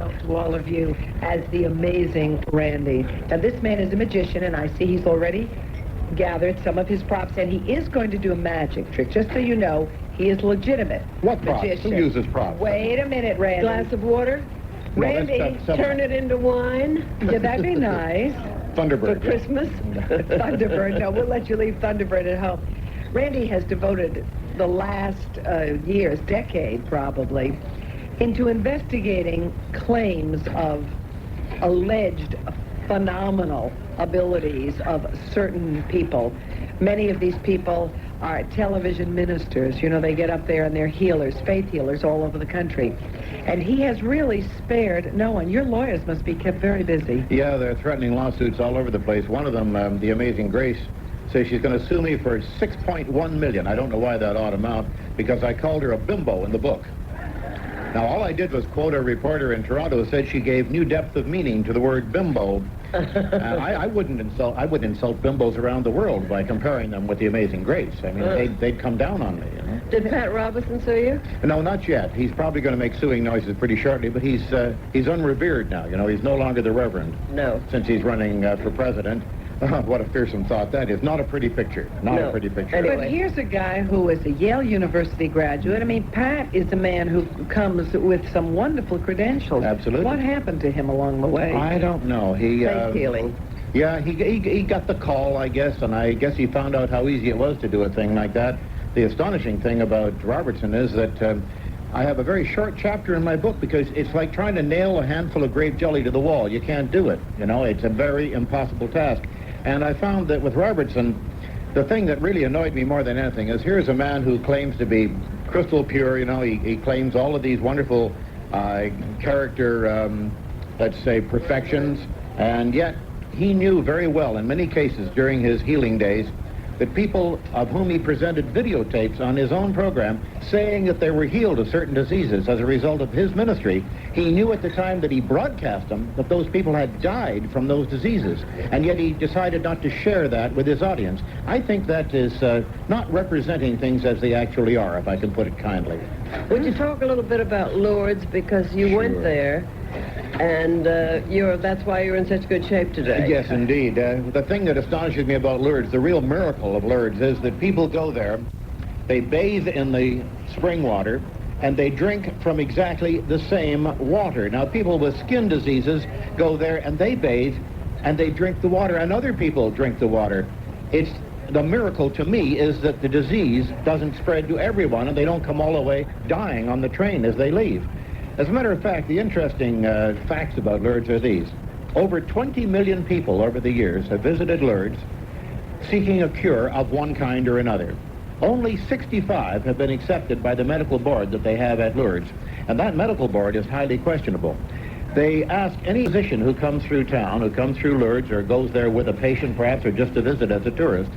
known to all of you as the Amazing Randi. Now, this man is a magician, and I see he's already gathered some of his props, and he is going to do a magic trick. Just so you know, he is legitimate. What props? Magician. Who uses props? Wait a minute, Randy. Glass of water? No, Randy, Turn it into wine? Yeah, that'd be nice. Thunderbird. For Christmas? Thunderbird. No, we'll let you leave Thunderbird at home. Randy has devoted the last years, decade probably, into investigating claims of alleged phenomenal abilities of certain people. Many of these people are television ministers. You know, they get up there and they're healers, faith healers all over the country. And he has really spared no one. Your lawyers must be kept very busy. Yeah, they're threatening lawsuits all over the place. One of them, the Amazing Grace, says she's going to sue me for $6.1 million. I don't know why that odd amount, because I called her a bimbo in the book. Now, all I did was quote a reporter in Toronto who said she gave new depth of meaning to the word bimbo. I wouldn't insult bimbos around the world by comparing them with the Amazing Grace. I mean, they'd come down on me, you know. Did Pat Robertson sue you? No, not yet. He's probably going to make suing noises pretty shortly, but he's unrevered now. You know, he's no longer the Reverend. No. Since he's running for president. What a fearsome thought that is. Not a pretty picture. Not a pretty picture. Anyway. But here's a guy who is a Yale University graduate. I mean, Pat is a man who comes with some wonderful credentials. Absolutely. What happened to him along the way? I don't know. Faith healing. Yeah, he got the call, I guess, and I guess he found out how easy it was to do a thing like that. The astonishing thing about Robertson is that I have a very short chapter in my book because it's like trying to nail a handful of grape jelly to the wall. You can't do it. You know, it's a very impossible task. And I found that with Robertson, the thing that really annoyed me more than anything is here's a man who claims to be crystal pure. You know, he claims all of these wonderful character, let's say, perfections, and yet he knew very well in many cases during his healing days that people of whom he presented videotapes on his own program saying that they were healed of certain diseases as a result of his ministry, he knew at the time that he broadcast them that those people had died from those diseases, and yet he decided not to share that with his audience. I think that is not representing things as they actually are, if I can put it kindly. Would you talk a little bit about Lourdes, because you went there, and that's why you're in such good shape today. Yes, indeed. The thing that astonishes me about Lourdes, the real miracle of Lourdes, is that people go there, they bathe in the spring water, and they drink from exactly the same water. Now, people with skin diseases go there and they bathe and they drink the water, and other people drink the water. The miracle to me is that the disease doesn't spread to everyone and they don't come all the way dying on the train as they leave. As a matter of fact, the interesting facts about Lourdes are these. Over 20 million people over the years have visited Lourdes seeking a cure of one kind or another. Only 65 have been accepted by the medical board that they have at Lourdes, and that medical board is highly questionable. They ask any physician who comes through town, who comes through Lourdes or goes there with a patient perhaps, or just to visit as a tourist,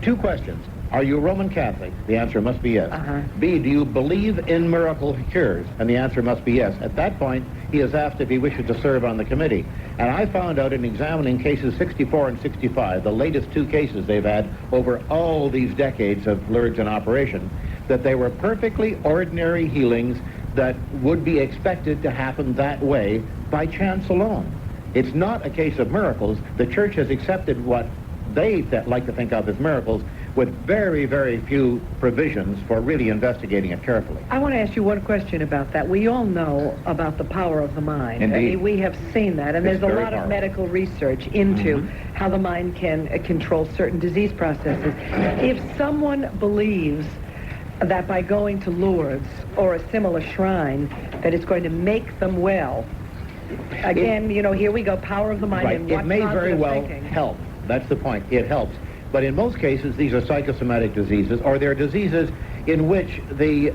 two questions. Are you a Roman Catholic? The answer must be yes. B, do you believe in miracle cures? And the answer must be yes. At that point, he is asked if he wishes to serve on the committee. And I found out in examining cases 64 and 65, the latest two cases they've had over all these decades of Lourdes in operation, that they were perfectly ordinary healings that would be expected to happen that way by chance alone. It's not a case of miracles. The church has accepted what they like to think of as miracles, with very, very few provisions for really investigating it carefully. I want to ask you one question about that. We all know about the power of the mind. Indeed. I mean, we have seen that, and It's there's a very lot of powerful. medical research into how the mind can control certain disease processes. If someone believes that by going to Lourdes or a similar shrine that it's going to make them well, again, you know, here we go, power of the mind. Right. And It may very positive well thinking. help. That's the point. It helps. But in most cases, these are psychosomatic diseases, or they're diseases in which the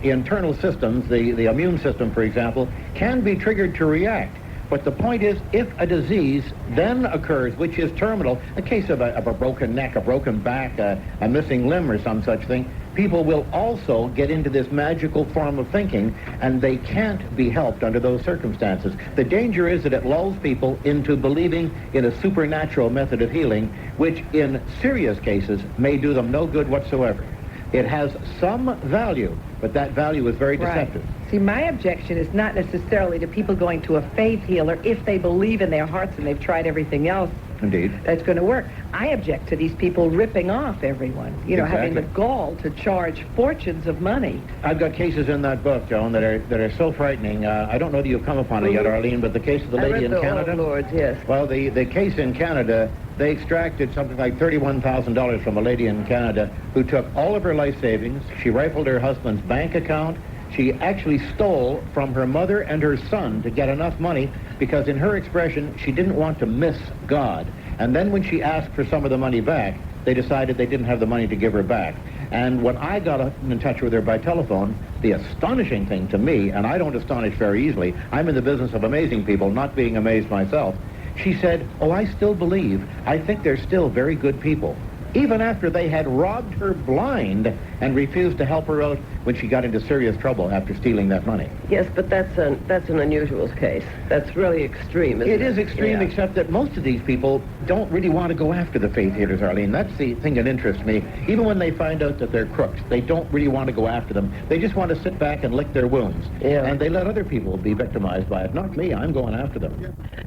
internal systems, the immune system, for example, can be triggered to react. But the point is, if a disease then occurs, which is terminal, a case of a broken neck, a broken back, a missing limb or some such thing, people will also get into this magical form of thinking, and they can't be helped under those circumstances. The danger is that it lulls people into believing in a supernatural method of healing, which in serious cases may do them no good whatsoever. It has some value, but that value is very deceptive. Right. See, my objection is not necessarily to people going to a faith healer if they believe in their hearts and they've tried everything else. Indeed. That's going to work. I object to these people ripping off everyone, having the Exactly. gall to charge fortunes of money. I've got cases in that book, Joan, that are so frightening. I don't know that you've come upon it yet, Arlene, but the case of the lady in Canada. Lords, yes. Well, the case in Canada, they extracted something like $31,000 from a lady in Canada who took all of her life savings. She rifled her husband's bank account. She actually stole from her mother and her son to get enough money because, in her expression, she didn't want to miss God. And then when she asked for some of the money back, they decided they didn't have the money to give her back. And when I got in touch with her by telephone, the astonishing thing to me, and I don't astonish very easily, I'm in the business of amazing people, not being amazed myself, she said, "Oh, I still believe. I think they're still very good people." Even after they had robbed her blind and refused to help her out when she got into serious trouble after stealing that money. Yes, but that's an unusual case. That's really extreme, isn't it? It is extreme, Yeah. except that most of these people don't really want to go after the faith healers, Arlene. That's the thing that interests me. Even when they find out that they're crooks, they don't really want to go after them. They just want to sit back and lick their wounds. Yeah. And they let other people be victimized by it. Not me. I'm going after them.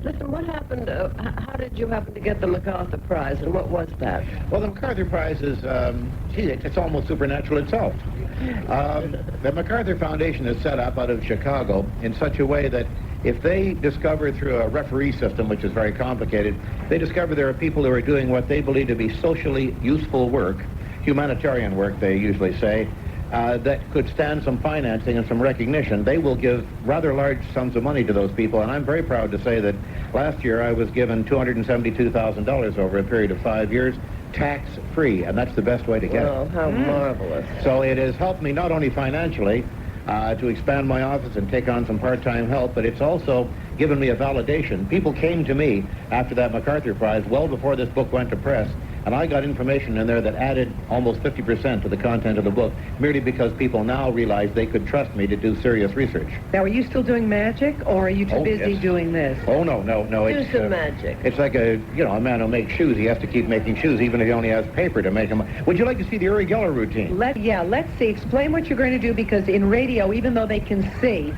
Listen, what happened? How did you happen to get the MacArthur Prize, and what was that? Well, the MacArthur Prize is, it's almost supernatural itself. The MacArthur Foundation is set up out of Chicago in such a way that if they discover through a referee system, which is very complicated, they discover there are people who are doing what they believe to be socially useful work, humanitarian work, they usually say, that could stand some financing and some recognition, they will give rather large sums of money to those people. And I'm very proud to say that last year I was given $272,000 over a period of 5 years, tax-free, and that's the best way to get Oh, it. how marvelous. So it has helped me not only financially to expand my office and take on some part-time help, but it's also given me a validation. People came to me after that MacArthur Prize well before this book went to press, and I got information in there that added almost 50% to the content of the book, merely because people now realize they could trust me to do serious research. Now, are you still doing magic, or are you too busy yes. doing this? Oh, no. Do some magic. It's like a man who makes shoes. He has to keep making shoes, even if he only has paper to make them. Would you like to see the Uri Geller routine? Let's see. Explain what you're going to do, because in radio, even though they can see,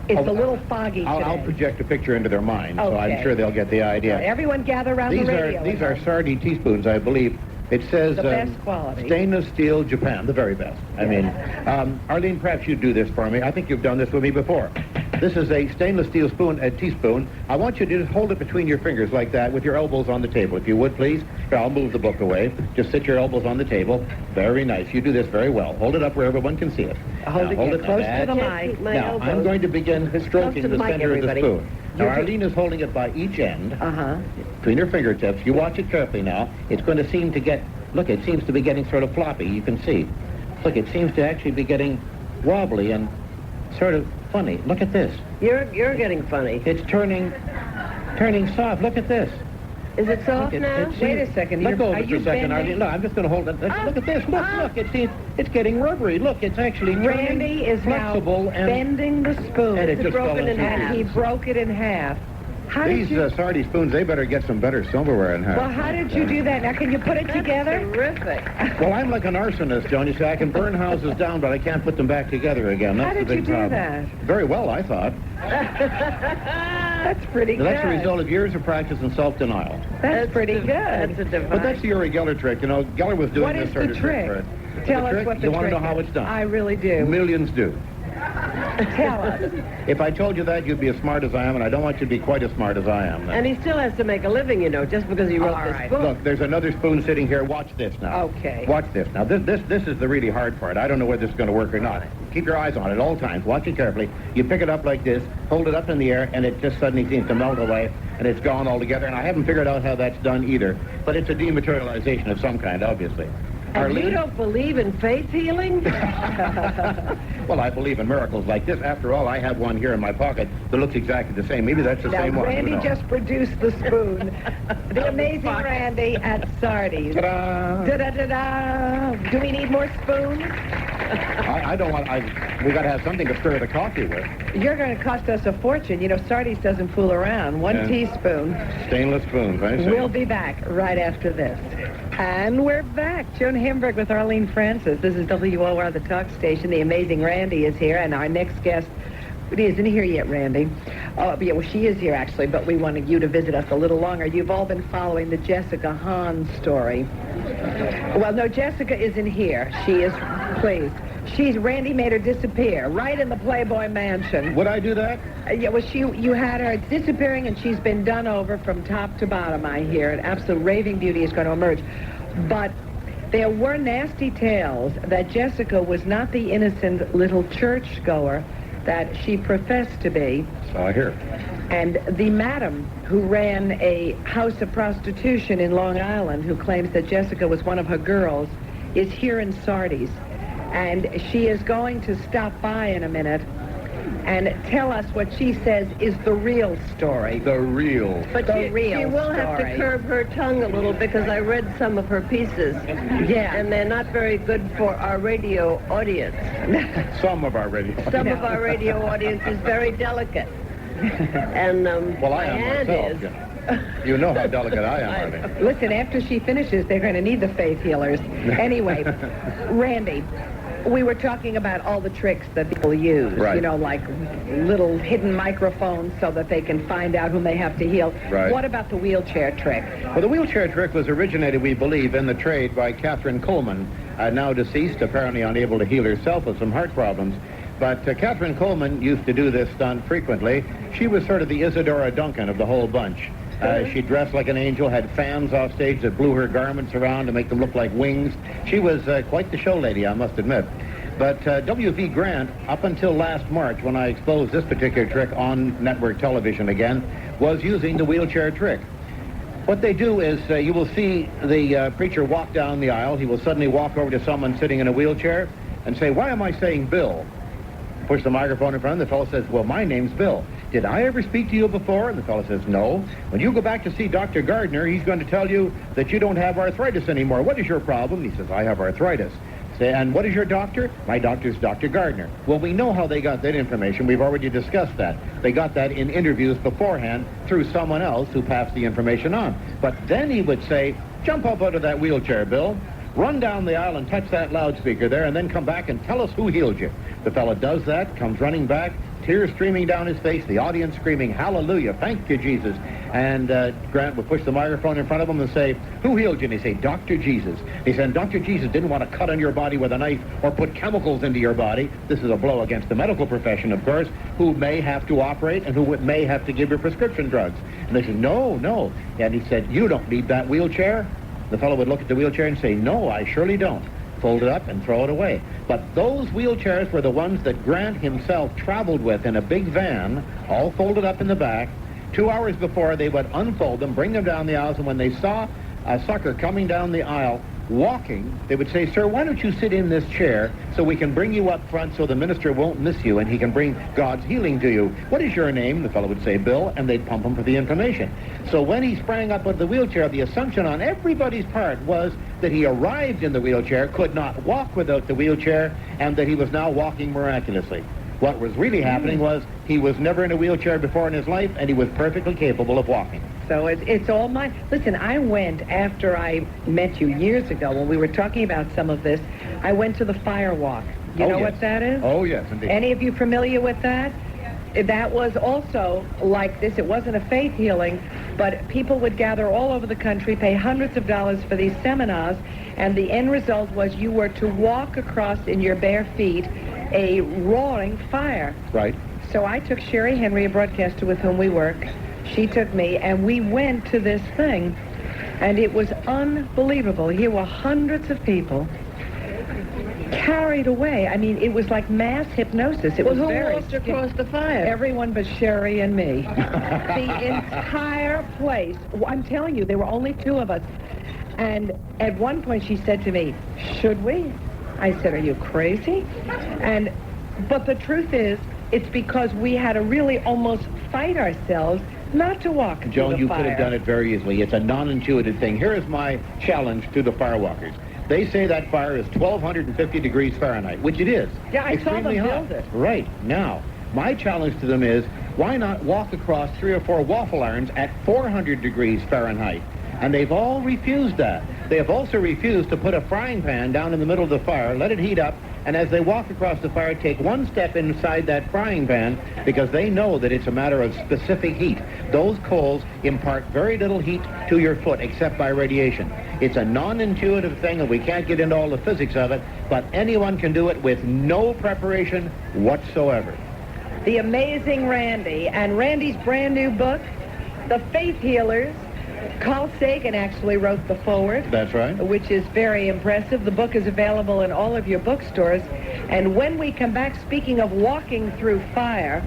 it's a little foggy today. I'll project a picture into their mind, so I'm Okay. sure they'll get the idea. Everyone gather around the radio. These are Sardi teaspoons, I believe. It says The best quality. Stainless steel, Japan, the very best. I mean, Arlene, perhaps you'd do this for me. I think you've done this with me before. This is a stainless steel spoon, a teaspoon. I want you to just hold it between your fingers like that with your elbows on the table, if you would, please. Here, I'll move the book away. Just sit your elbows on the table. Very nice. You do this very well. Hold it up where everyone can see it. Hold it close to the mic. Now, I'm going to begin stroking to the the mic, center everybody. of the spoon. Now, Arlene is holding it by each end, between her fingertips. You watch it carefully now. It's going to seem to get, look, it seems to be getting sort of floppy. You can see. Look, it seems to actually be getting wobbly and sort of funny. Look at this. You're getting funny. It's turning soft. Look at this. Is it soft Look, now? Wait a second. Let go of Are it for you a second, bending? Arlene. No, I'm just going to hold it. Look at this. Look. It's getting rubbery. Look, it's actually Randy is now flexible and bending the spoon. And it just broken fell in into half. And he broke it in half. How did These you? Sardi spoons, they better get some better silverware in here. Well, how did you do that? Now, can you put it together? Terrific. Well, I'm like an arsonist, Joan. You see, I can burn houses down, but I can't put them back together again. That's How the did you big do problem. that? Very well, I thought. That's pretty good. That's the result of years of practice and self-denial. That's pretty good. That's a device. But that's the Uri Geller trick. You know, Geller was doing What this is sort the of trick? for Tell us trick? what the You want to trick know how is. it's done? I really do. Millions do. Tell us. If I told you that, you'd be as smart as I am, and I don't want you to be quite as smart as I am. And he still has to make a living, just because he wrote All this right. book. Look, there's another spoon sitting here. Watch this now. Okay. Watch this. Now, this is the really hard part. I don't know whether this is going to work or not. Keep your eyes on it at all times. Watch it carefully. You pick it up like this, hold it up in the air, and it just suddenly seems to melt away, and it's gone altogether. And I haven't figured out how that's done either. But it's a dematerialization of some kind, obviously. And you don't believe in faith healing? Well, I believe in miracles like this. After all, I have one here in my pocket that looks exactly the same. Maybe that's the Now, same one. Randy Who knows? just produced the spoon. The Amazing Randy at Sardi's. Ta-da! Da-da-da-da. Do we need more spoons? I don't want... we got to have something to stir the coffee with. You're going to cost us a fortune. Sardi's doesn't fool around. One Yeah. teaspoon. Stainless spoons, I see. We'll be back right after this. And we're back. Joan Hamburg with Arlene Francis. This is WOR, the talk station. The Amazing Randi is here, and our next guest isn't here yet, Randy. Oh, yeah, well, she is here, actually, but we wanted you to visit us a little longer. You've all been following the Jessica Hahn story. Well, no, Jessica isn't here. She is, please. Randy made her disappear right in the Playboy Mansion. Would I do that? Yeah, well, you had her disappearing, and she's been done over from top to bottom, I hear. An absolute raving beauty is going to emerge. But there were nasty tales that Jessica was not the innocent little churchgoer that she professed to be. So I hear. And the madam who ran a house of prostitution in Long Island, who claims that Jessica was one of her girls, is here in Sardis. And she is going to stop by in a minute and tell us what she says is the real story. The real. But The real she will have to story. curb her tongue a little because I read some of her pieces. Yeah. And they're not very good for our radio audience. Some of our radio. Some of our radio audience is very delicate. And Well, I my am aunt myself. is. You know how delicate I am, Arlene. Listen, after she finishes, they're going to need the faith healers. Anyway, Randy, we were talking about all the tricks that people use, Right. you know, like little hidden microphones so that they can find out whom they have to heal. Right. What about the wheelchair trick? Well, the wheelchair trick was originated, we believe, in the trade by Catherine Coleman, now deceased, apparently unable to heal herself of some heart problems. But Catherine Coleman used to do this stunt frequently. She was sort of the Isadora Duncan of the whole bunch. She dressed like an angel, had fans off stage that blew her garments around to make them look like wings. She was quite the show lady, I must admit. But W.V. Grant, up until last March, when I exposed this particular trick on network television again, was using the wheelchair trick. What they do is you will see the preacher walk down the aisle. He will suddenly walk over to someone sitting in a wheelchair and say, "Why am I saying Bill?" Push the microphone in front, and the fellow says, "Well, my name's Bill. Did I ever speak to you before?" And the fellow says, "No. When you go back to see Dr. Gardner, he's going to tell you that you don't have arthritis anymore. What is your problem?" He says, "I have arthritis." Say, "And what is your doctor?" "My doctor's Dr. Gardner." Well, we know how they got that information. We've already discussed that. They got that in interviews beforehand through someone else who passed the information on. But then he would say, "Jump up out of that wheelchair, Bill. Run down the aisle and touch that loudspeaker there, and then come back and tell us who healed you." The fellow does that, comes running back, tears streaming down his face, the audience screaming, "Hallelujah, thank you, Jesus." And Grant would push the microphone in front of him and say, "Who healed you?" And he'd say, "Dr. Jesus." He said, "Dr. Jesus didn't want to cut on your body with a knife or put chemicals into your body." This is a blow against the medical profession, of course, who may have to operate and who may have to give you prescription drugs. And they said, "No, no." And he said, "You don't need that wheelchair." The fellow would look at the wheelchair and say, "No, I surely don't." Fold it up and throw it away. But those wheelchairs were the ones that Grant himself traveled with in a big van, all folded up in the back. 2 hours before, they would unfold them, bring them down the aisles, and when they saw a sucker coming down the aisle walking, they would say, "Sir, why don't you sit in this chair so we can bring you up front so the minister won't miss you and he can bring God's healing to you. What is your name?" The fellow would say, "Bill," and they'd pump him for the information. So when he sprang up with the wheelchair, the assumption on everybody's part was that he arrived in the wheelchair, could not walk without the wheelchair, and that he was now walking miraculously. What was really happening was he was never in a wheelchair before in his life, and he was perfectly capable of walking. So it's all mine. Listen, I went after I met you years ago when we were talking about some of this. I went to the fire walk. You know yes. what that is? Oh, yes, indeed. Any of you familiar with that? That was also like this. It wasn't a faith healing, but people would gather all over the country, pay hundreds of dollars for these seminars, and the end result was you were to walk across in your bare feet a roaring fire. Right. So I took Sherry Henry, a broadcaster with whom we work. She took me, and we went to this thing, and it was unbelievable. Here were hundreds of people carried away. I mean, it was like mass hypnosis. It was Who very walked across the fire? Everyone but Sherry and me. The entire place. I'm telling you, there were only two of us. And at one point she said to me, "Should we?" I said, "Are you crazy?" But the truth is, it's because we had to really almost fight ourselves not to walk through Joan, the you fire. could have done it very easily. It's a non-intuitive thing. Here is my challenge to the firewalkers. They say that fire is 1,250 degrees Fahrenheit, which it is. Yeah, I saw them Extremely build hot. it. Right. Now, my challenge to them is, why not walk across 3 or 4 waffle irons at 400 degrees Fahrenheit? And they've all refused that. They have also refused to put a frying pan down in the middle of the fire, let it heat up, and as they walk across the fire, take one step inside that frying pan because they know that it's a matter of specific heat. Those coals impart very little heat to your foot except by radiation. It's a non-intuitive thing, and we can't get into all the physics of it, but anyone can do it with no preparation whatsoever. The Amazing Randi, and Randi's brand new book, The Faith Healers. Carl Sagan actually wrote the foreword. That's right. Which is very impressive. The book is available in all of your bookstores. And when we come back, speaking of walking through fire,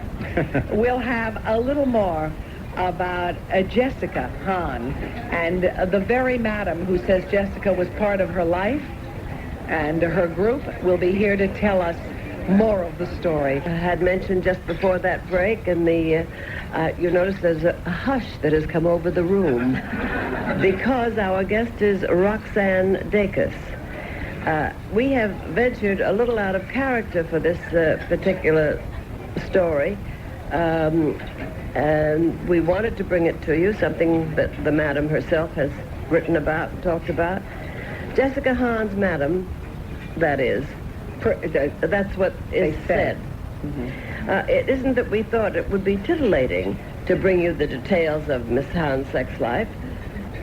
we'll have a little more about Jessica Hahn and the very madam who says Jessica was part of her life, and her group will be here to tell us more of the story. I had mentioned just before that break, and you notice there's a hush that has come over the room because our guest is Roxanne Dacus. We have ventured a little out of character for this particular story, and we wanted to bring it to you, something that the madam herself has written about and talked about. Jessica Hahn's madam, that is, that's what is said. Mm-hmm. It isn't that we thought it would be titillating to bring you the details of Miss Hahn's sex life.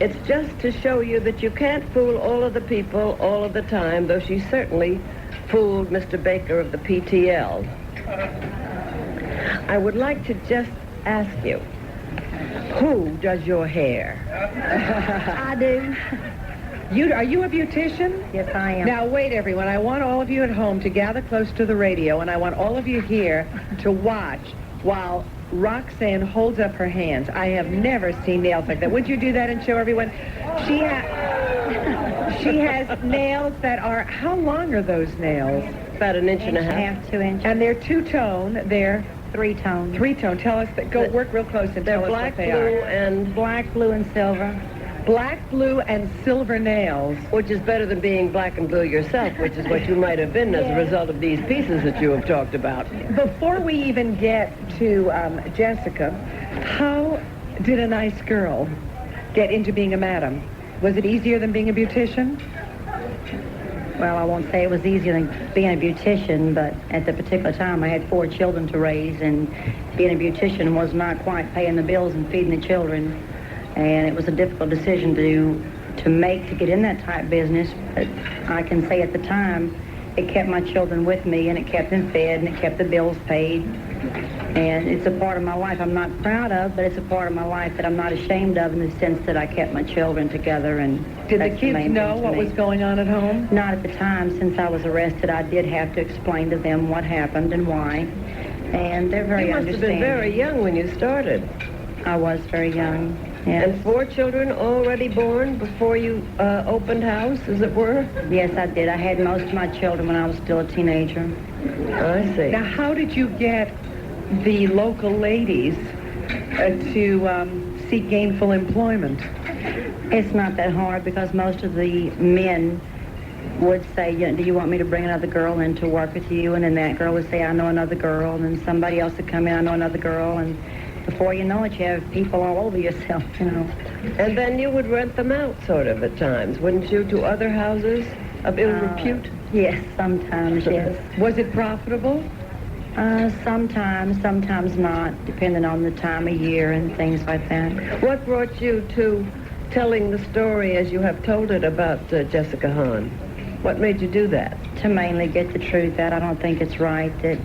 It's just to show you that you can't fool all of the people all of the time, though she certainly fooled Mr. Baker of the PTL. I would like to just ask you, who does your hair? I do. Are you a beautician? Yes, I am. Now, wait, everyone. I want all of you at home to gather close to the radio, and I want all of you here to watch while Roxanne holds up her hands. I have never seen nails like that. Would you do that and show everyone? She has nails that are, how long are those nails? About an inch and a half. 2 inches. And they're two-tone. They're Three-tone. three-tone. Tell us, work real close and They're tell us black, what they blue, are. and Black, blue, and silver. Black, blue, and silver nails. which is better than being black and blue yourself, which is what you might have been as a result of these pieces that you have talked about. Before we even get to Jessica, how did a nice girl get into being a madam? Was it easier than being a beautician? Well, I won't say it was easier than being a beautician, but at the particular time I had 4 children to raise, and being a beautician was not quite paying the bills and feeding the children. And it was a difficult decision to make to get in that type business, but I can say at the time it kept my children with me, and it kept them fed, and it kept the bills paid. And it's a part of my life I'm not proud of, but it's a part of my life that I'm not ashamed of, in the sense that I kept my children together. And Did the that's kids main know thing to what me. was going on at home? Not at the time. Since I was arrested, I did have to explain to them what happened and why. And they're very You must have been understanding. very young when you started. I was very young. Yes. And 4 children already born before you opened house, as it were? Yes, I did. I had most of my children when I was still a teenager. I see. Now, how did you get the local ladies to seek gainful employment? It's not that hard, because most of the men would say, do you want me to bring another girl in to work with you? And then that girl would say, I know another girl. And then somebody else would come in, I know another girl. And before you know it, you have people all over yourself, you know. And then you would rent them out, sort of, at times, wouldn't you, to other houses of ill repute? Yes, sometimes, yes. Was it profitable? Sometimes not, depending on the time of year and things like that. What brought you to telling the story as you have told it about Jessica Hahn? What made you do that? To mainly get the truth out. I don't think it's right that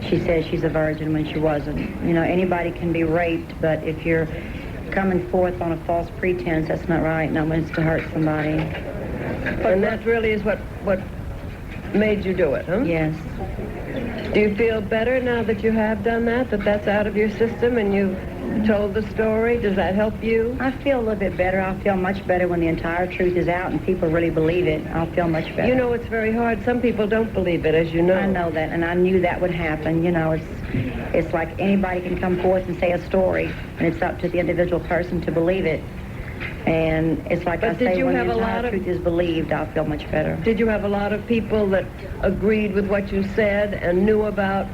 she says she's a virgin when she wasn't. You know, anybody can be raped, but if you're coming forth on a false pretense, that's not right. No one's to hurt somebody. And that really is what made you do it, huh? Yes. Do you feel better now that you have done that that's out of your system and you've told the story? Does that help you? I feel a little bit better. I'll feel much better when the entire truth is out and people really believe it. I'll feel much better. You know, it's very hard. Some people don't believe it, as you know. I know that, and I knew that would happen. You know, it's like anybody can come forth and say a story, and it's up to the individual person to believe it. And it's like But I did say, you when have the a lot entire of- truth is believed, I'll feel much better. Did you have a lot of people that agreed with what you said and knew about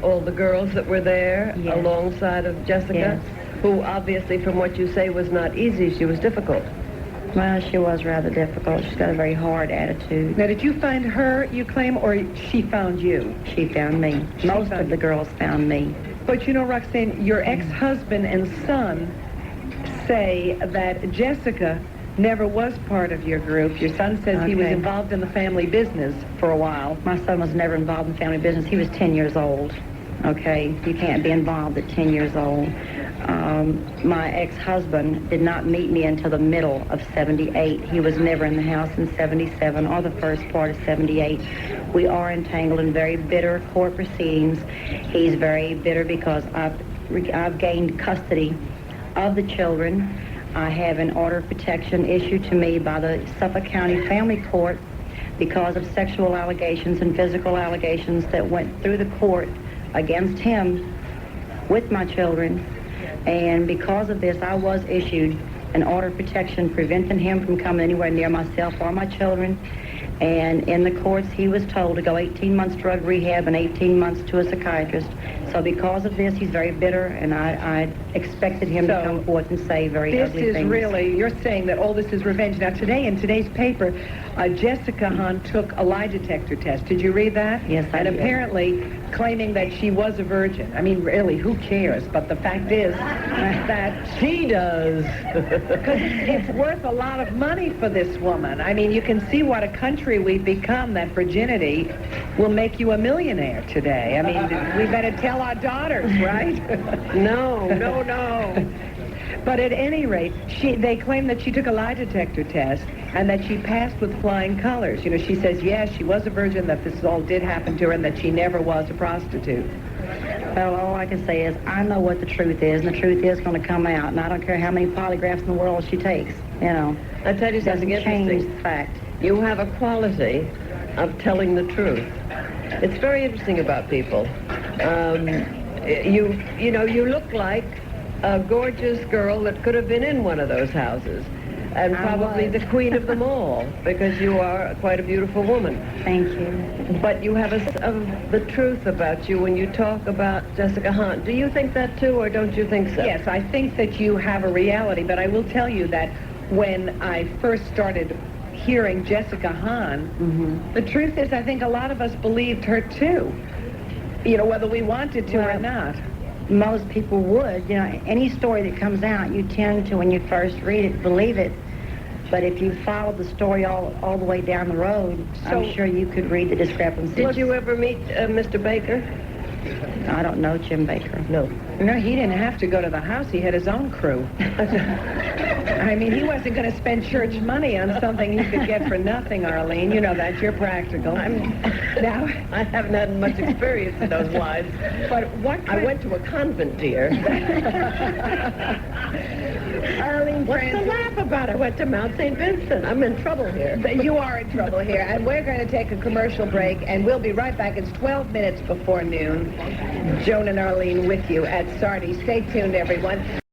all the girls that were there Yes. alongside of Jessica? Yes. Who obviously, from what you say, was not easy. She was difficult. Well, she was rather difficult. She's got a very hard attitude. Now, did you find her, you claim, or she found you? She found me. Most of the girls found me. But you know, Roxanne, your ex-husband and son say that Jessica never was part of your group. Your son says he was Okay. involved in the family business for a while. My son was never involved in family business. He was 10 years old. Okay, you can't be involved at 10 years old. My ex-husband did not meet me until the middle of 78. He was never in the house in 77 or the first part of 78. We are entangled in very bitter court proceedings. He's very bitter because I've gained custody of the children. I have an order of protection issued to me by the Suffolk County Family Court because of sexual allegations and physical allegations that went through the court against him with my children. And because of this, I was issued an order of protection preventing him from coming anywhere near myself or my children. And in the courts, he was told to go 18 months drug rehab and 18 months to a psychiatrist. So because of this, he's very bitter, and I expected him to come forth and say very ugly things. This is really, you're saying that all this is revenge. Now, today, in today's paper, Jessica Hahn took a lie detector test. Did you read that? Yes, I did. And apparently claiming that she was a virgin. I mean, really, who cares? But the fact is that She does. because it's worth a lot of money for this woman. I mean, you can see what a country we've become, that virginity will make you a millionaire today. I mean, we better tell our daughters, right? No, no, no. But at any rate, they claim that she took a lie detector test and that she passed with flying colors. You know, she says, yes, she was a virgin, that this all did happen to her, and that she never was a prostitute. Well, all I can say is I know what the truth is, and the truth is going to come out, and I don't care how many polygraphs in the world she takes, you know. I tell you It doesn't something change interesting. the fact. You have a quality of telling the truth. It's very interesting about people. You know, you look like a gorgeous girl that could have been in one of those houses, and I probably was. the queen of them all, because you are quite a beautiful woman. Thank you. But you have the truth about you when you talk about Jessica Hahn. Do you think that too, or don't you think so? Yes, I think that you have a reality, but I will tell you that when I first started hearing Jessica Hahn, the truth is I think a lot of us believed her too, you know, whether we wanted to or Well, not. Most people would. You know, any story that comes out, you tend to, when you first read it, believe it. But if you followed the story all the way down the road, So- I'm sure you could read the discrepancies. Did you ever meet Mr. Baker? I don't know Jim Baker. No. No, he didn't have to go to the house. He had his own crew. I mean, he wasn't going to spend church money on something he could get for nothing, Arlene. You know that. You're practical. Now, I haven't had much experience in those lines. but what I kind- went to a convent, dear. Arlene What's the Francis, laugh about? I went to Mount St. Vincent. I'm in trouble here. you are in trouble here, and we're going to take a commercial break, and we'll be right back. It's 12 minutes before noon. Joan and Arlene with you at Sardi. Stay tuned, everyone.